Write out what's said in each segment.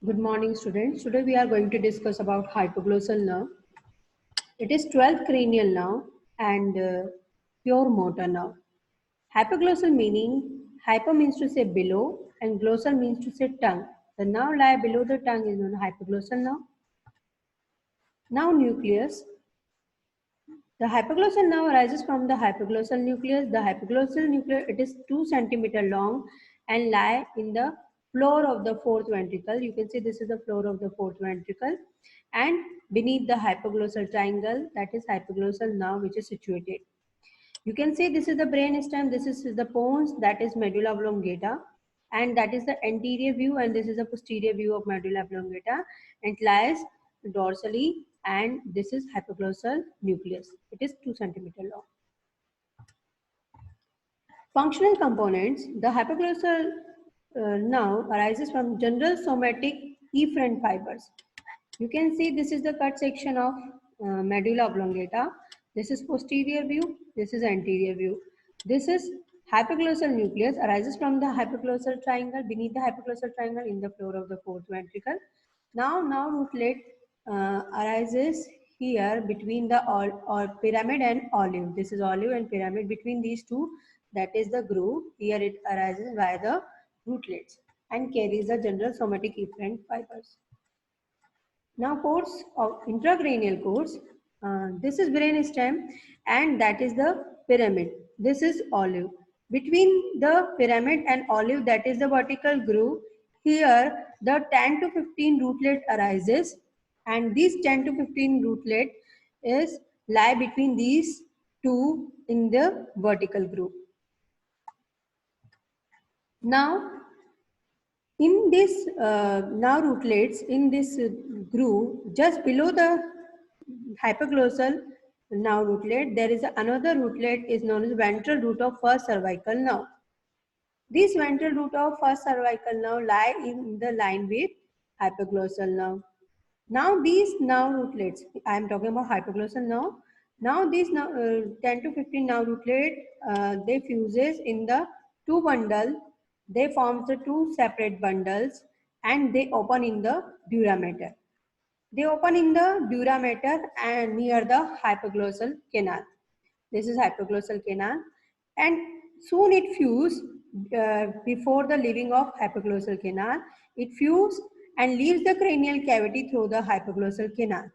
Good morning, students. Today we are going to discuss about hypoglossal nerve. It is 12th cranial nerve and pure motor nerve. Hypoglossal meaning, hyper means to say below and glossal means to say tongue. The nerve lie below the tongue is known as hypoglossal nerve. Now nucleus. The hypoglossal nerve arises from the hypoglossal nucleus. The hypoglossal nucleus, it is 2 centimeter long and lie in the floor of the fourth ventricle. You can see this is the floor of the fourth ventricle, and beneath the hypoglossal triangle, that is hypoglossal nerve, which is situated. You can see this is the brain stem, this is the pons, that is medulla oblongata, and that is the anterior view, and this is the posterior view of medulla oblongata, and it lies dorsally, and this is hypoglossal nucleus. It is 2 centimeter long. Functional components. The hypoglossal nerve arises from general somatic efferent fibers. You can see this is the cut section of medulla oblongata. This is posterior view. This is anterior view. This is hypoglossal nucleus arises from the hypoglossal triangle, beneath the hypoglossal triangle in the floor of the fourth ventricle. Now rootlet arises here between the or pyramid and olive. This is olive and pyramid. Between these two, that is the groove. Here it arises via the rootlets and carries the general somatic efferent fibers. Now course of intracranial course. This is brain stem and that is the pyramid. This is olive. Between the pyramid and olive, that is the vertical groove. Here the 10 to 15 rootlet arises, and these 10 to 15 rootlet is lie between these two in the vertical groove. Now in this now rootlets in this groove, just below the hypoglossal now rootlet, there is another rootlet is known as ventral root of first cervical nerve. This ventral root of first cervical nerve lie in the line with hypoglossal nerve. Now these nerve rootlets, I am talking about hypoglossal nerve. Now these 10 to 15 nerve rootlet, they fuses in the two bundle. They form the two separate bundles and they open in the dura mater. They open in the dura mater and near the hypoglossal canal. This is hypoglossal canal, and soon it fuse before the leaving of hypoglossal canal. It fuse and leaves the cranial cavity through the hypoglossal canal.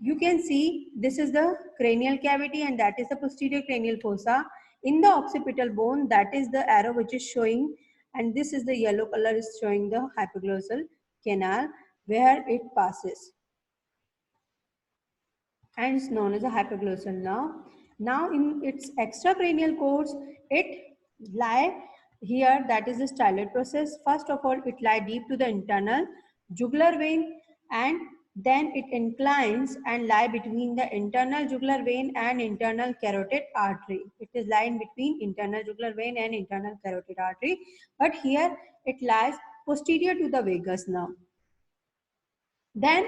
You can see this is the cranial cavity and that is the posterior cranial fossa. In the occipital bone, that is the arrow which is showing, and this is the yellow color is showing the hypoglossal canal where it passes, and it's known as a hypoglossal nerve. Now in its extracranial course, it lie here, that is the styloid process. First of all, it lie deep to the internal jugular vein, and then it inclines and lie between the internal jugular vein and internal carotid artery. It is lying between internal jugular vein and internal carotid artery, but here it lies posterior to the vagus nerve. Then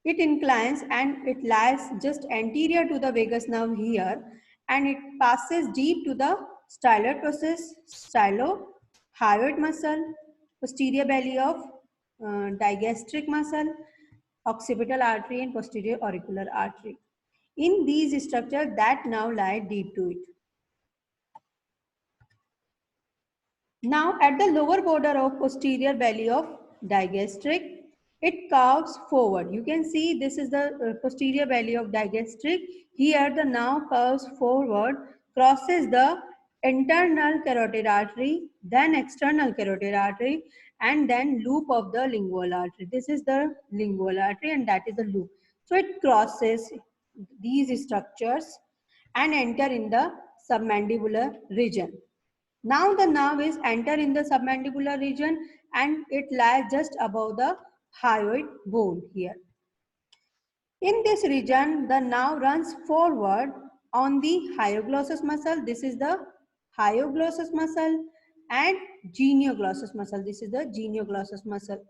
it inclines and it lies just anterior to the vagus nerve here, and it passes deep to the styloid process, stylohyoid muscle, posterior belly of digastric muscle, occipital artery and posterior auricular artery. In these structures that now lie deep to it. Now at the lower border of posterior belly of digastric, it curves forward. You can see this is the posterior belly of digastric. Here the nerve curves forward, crosses the internal carotid artery, then external carotid artery, and then loop of the lingual artery. This is the lingual artery and that is the loop. So it crosses these structures and enter in the submandibular region. Now the nerve is enter in the submandibular region and it lies just above the hyoid bone here. In this region, the nerve runs forward on the hyoglossus muscle. This is the hyoglossus muscle, and genioglossus muscle. This is the genioglossus muscle.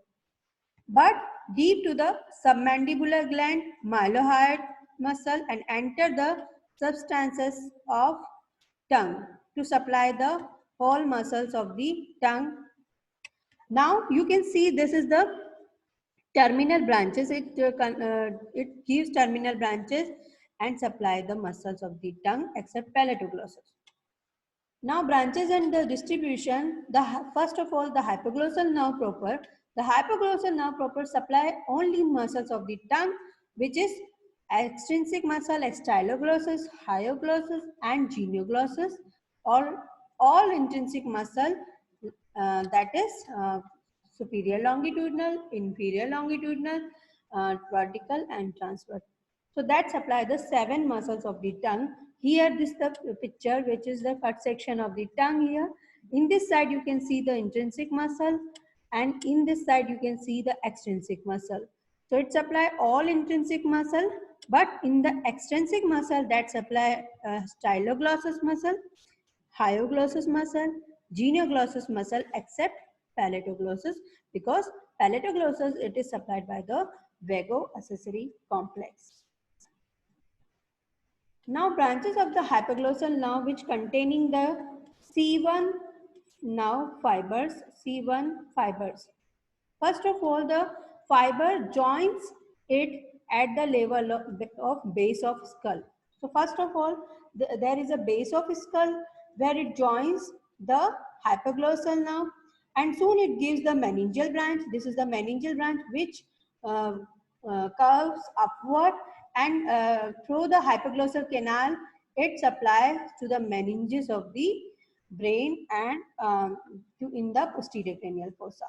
But deep to the submandibular gland, mylohyoid muscle, and enter the substances of tongue to supply the whole muscles of the tongue Now you can see this is the terminal branches. It gives terminal branches and supply the muscles of the tongue except palatoglossus. Now branches and the distribution. First of all, the hypoglossal nerve proper. The hypoglossal nerve proper supply only muscles of the tongue, which is extrinsic muscle, styloglossus, hyoglossus, and genioglossus. All all intrinsic muscle, that is superior longitudinal, inferior longitudinal, vertical, and transverse. So that supply the 7 muscles of the tongue. Here this the picture which is the cut section of the tongue here. In this side you can see the intrinsic muscle, and in this side you can see the extrinsic muscle. So it supply all intrinsic muscle, but in the extrinsic muscle that supply styloglossus muscle, hyoglossus muscle, genioglossus muscle except palatoglossus, because palatoglossus it is supplied by the vago-accessory complex. Now branches of the hypoglossal nerve which containing the C1 nerve fibers, C1 fibers. First of all, the fiber joins it at the level of base of skull. So first of all, there is a base of skull where it joins the hypoglossal nerve, and soon it gives the meningeal branch. This is the meningeal branch which uh, curves upward, and through the hypoglossal canal, it supplies to the meninges of the brain and in the posterior cranial fossa.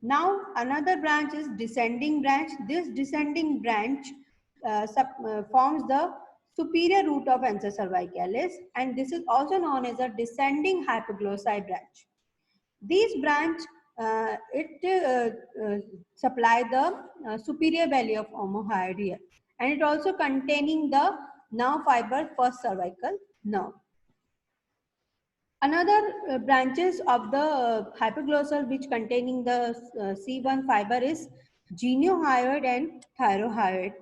Now another branch is descending branch. This descending branch forms the superior root of ansa cervicalis, and this is also known as a descending hypoglossi branch. These branch supply the superior belly of omohyoid here, and it also containing the nerve fiber first cervical nerve. Another branches of the hypoglossal which containing the C1 fiber is geniohyoid and thyrohyoid.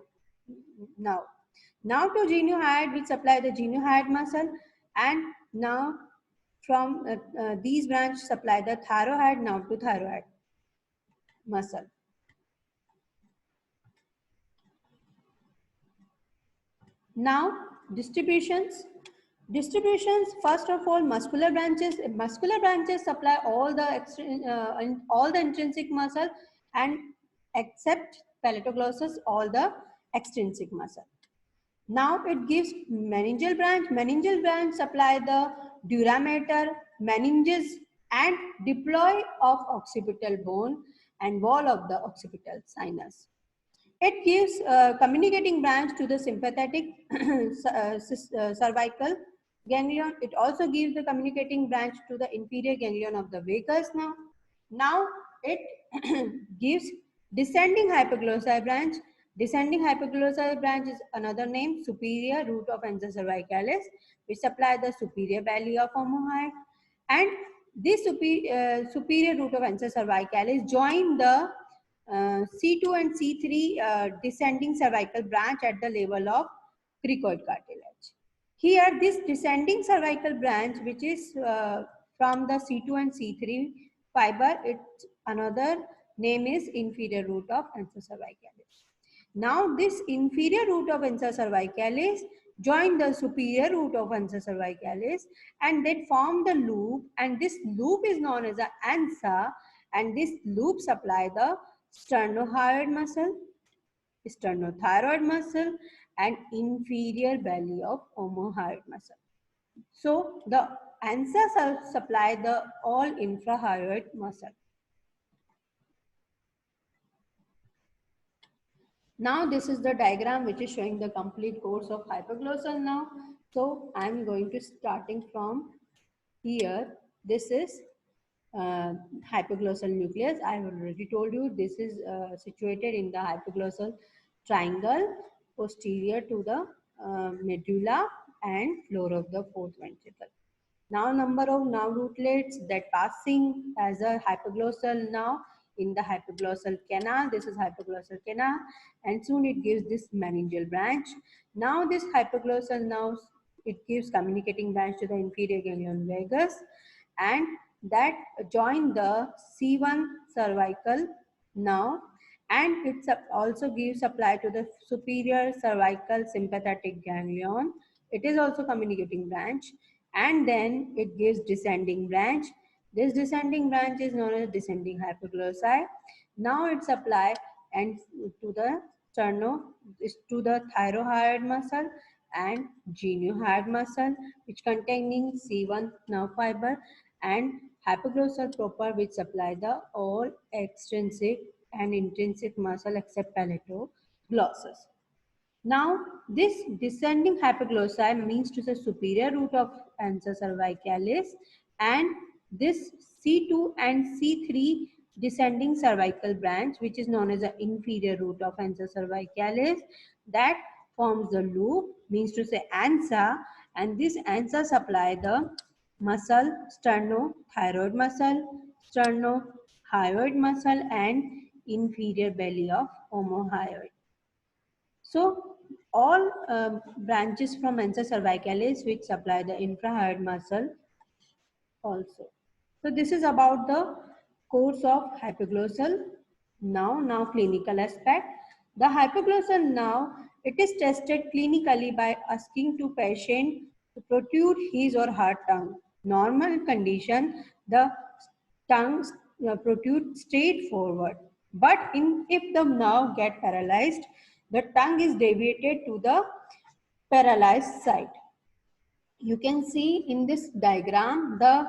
Now to geniohyoid which supply the geniohyoid muscle, and now from these branches supply the thyrohyoid now to thyroid muscle. Now distributions. Distributions, first of all, muscular branches. Muscular branches supply all the intrinsic muscle, and except palatoglossus, all the extrinsic muscle. Now it gives meningeal branch. Meningeal branch supply the dura mater, meninges, and diploid of occipital bone and wall of the occipital sinus. It gives communicating branch to the sympathetic cervical ganglion. It also gives the communicating branch to the inferior ganglion of the vagus now. Now it gives descending hypoglossal branch. Descending hypoglossal branch is another name, superior root of ansa cervicalis, which supply the superior belly of omohyoid. And this superior root of ansa cervicalis join the C2 and C3 descending cervical branch at the level of cricoid cartilage. Here, this descending cervical branch, which is from the C2 and C3 fiber, its another name is inferior root of ansa cervicalis. Now, this inferior root of ansa cervicalis join the superior root of ansa cervicalis, and they form the loop, and this loop is known as the ansa, and this loop supply the sternohyoid muscle, sternothyroid muscle, and inferior belly of omohyoid muscle. So the ansa supply the all infrahyoid muscle. Now this is the diagram which is showing the complete course of hypoglossal nerve. So I am going to starting from here. This is hypoglossal nucleus. I have already told you this is situated in the hypoglossal triangle posterior to the medulla and floor of the fourth ventricle. Now number of nerve rootlets that passing as a hypoglossal nerve in the hypoglossal canal. This is hypoglossal canal, and soon it gives this meningeal branch. Now this hypoglossal nerve, it gives communicating branch to the inferior ganglion vagus, and that join the C1 cervical nerve, and it also gives supply to the superior cervical sympathetic ganglion. It is also communicating branch, and then it gives descending branch. This descending branch is known as descending hypoglossal. Now it supply and to the to the thyroid muscle and genioid muscle, which containing C1 nerve fiber, and hypoglossal proper, which supply the all extrinsic and intrinsic muscle except palatoglossus. Now, this descending hypoglossal means to the superior root of ansa cervicalis, and this C2 and C3 descending cervical branch, which is known as the inferior root of ansa cervicalis, that forms the loop, means to say ansa, and this ansa supply the muscle, sternothyroid muscle, sternohyoid muscle, and inferior belly of omohyoid. So all branches from ansa cervicalis which supply the infrahyoid muscle also. So this is about the course of hypoglossal nerve. Now clinical aspect. The hypoglossal nerve, it is tested clinically by asking to patient to protrude his or her tongue. Normal condition, the tongue protrude straight forward. But if the nerve get paralyzed, the tongue is deviated to the paralyzed side. You can see in this diagram the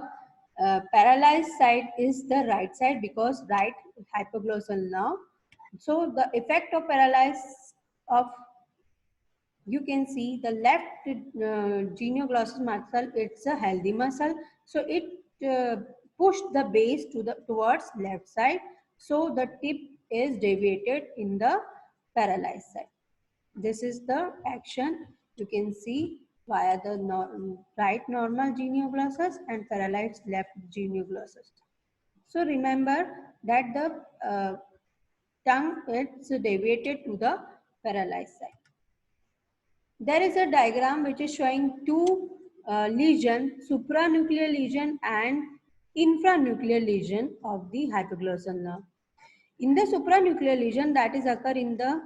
paralyzed side is the right side because right hypoglossal nerve. So the effect of paralysis of, you can see the left genioglossus muscle, it's a healthy muscle, so it pushed the base to the towards left side, so the tip is deviated in the paralyzed side. This is the action you can see via the right normal genioglossus and paralyzed left genioglossus. So remember that the tongue is deviated to the paralyzed side. There is a diagram which is showing two lesion, supranuclear lesion and infranuclear lesion of the hypoglossal nerve. In the supranuclear lesion that is occur in the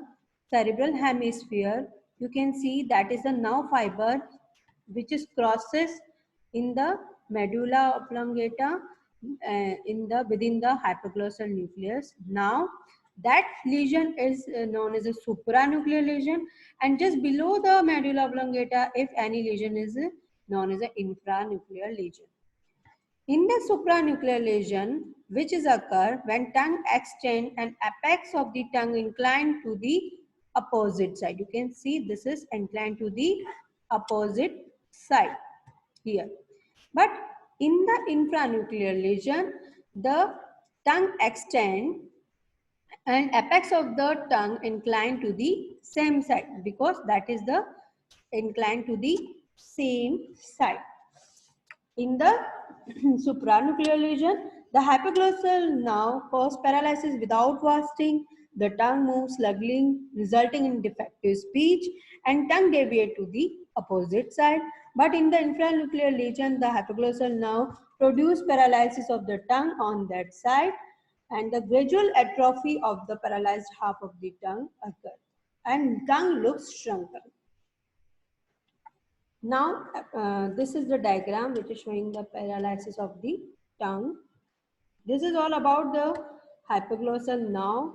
cerebral hemisphere, you can see that is the nerve fiber which is crosses in the medulla oblongata in the within the hypoglossal nucleus. Now that lesion is known as a supranuclear lesion, and just below the medulla oblongata, if any lesion is known as an infranuclear lesion. In the supranuclear lesion, which is occur when tongue extend and apex of the tongue inclined to the opposite side. You can see this is inclined to the opposite side here. But in the infranuclear lesion, the tongue extend and apex of the tongue inclined to the same side, because that is the inclined to the same side. In the supranuclear lesion, the hypoglossal nerve causes paralysis without fasting. The tongue moves slugly, resulting in defective speech, and tongue deviate to the opposite side. But in the infranuclear lesion, the hypoglossal nerve produce paralysis of the tongue on that side, and the gradual atrophy of the paralyzed half of the tongue occur, and tongue looks shrunken. Now, this is the diagram which is showing the paralysis of the tongue. This is all about the hypoglossal nerve